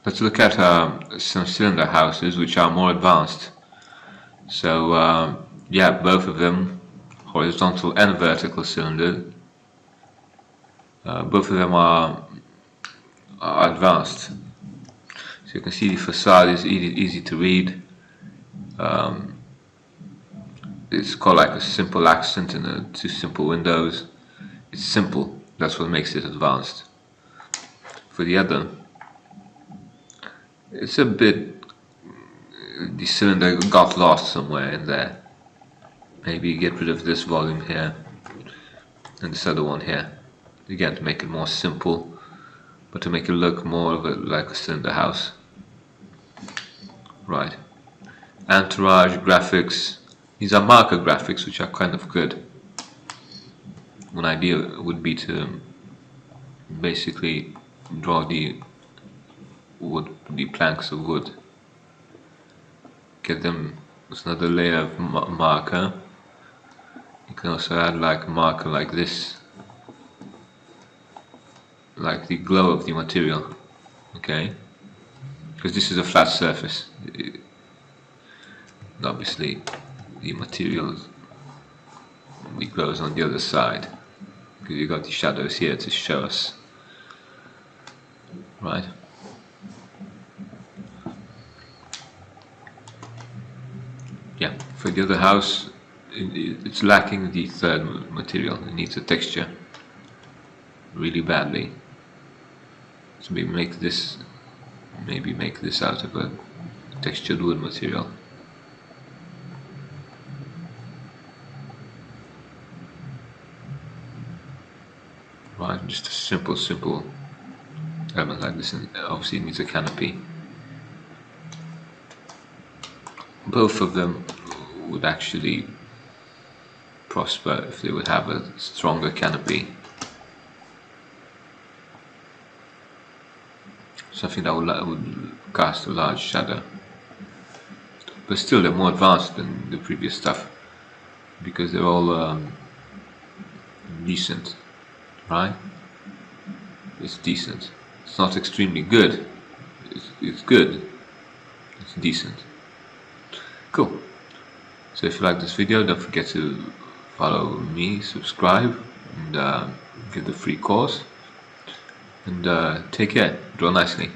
let's look at some cylinder houses which are more advanced. So yeah, both of them, horizontal and vertical cylinder, both of them are advanced. So you can see the facade is easy to read. It's got like a simple accent and two simple windows. It's simple, that's what makes it advanced. For the other, it's a bit, the cylinder got lost somewhere in there. Maybe get rid of this volume here and this other one here. Again, to make it more simple, but to make it look more of like a cylinder house. Right. Entourage graphics. These are marker graphics, which are kind of good. One idea would be to basically draw the planks of wood. Get them with another layer of marker. You can also add like a marker like this, like the glow of the material. Okay, because this is a flat surface. Obviously, the material glows on the other side, because you got the shadows here to show us. Right. Yeah, for the other house, it's lacking the third material. It needs a texture really badly. So maybe make this out of a textured wood material. Right, just a simple element like this, and obviously it needs a canopy. Both of them would actually prosper if they would have a stronger canopy. Something that would cast a large shadow. But still, they're more advanced than the previous stuff, because they're all decent, right? It's decent. It's not extremely good. It's good. It's decent. Cool. So if you like this video, don't forget to follow me, subscribe, and get the free course. And take care. Draw nicely.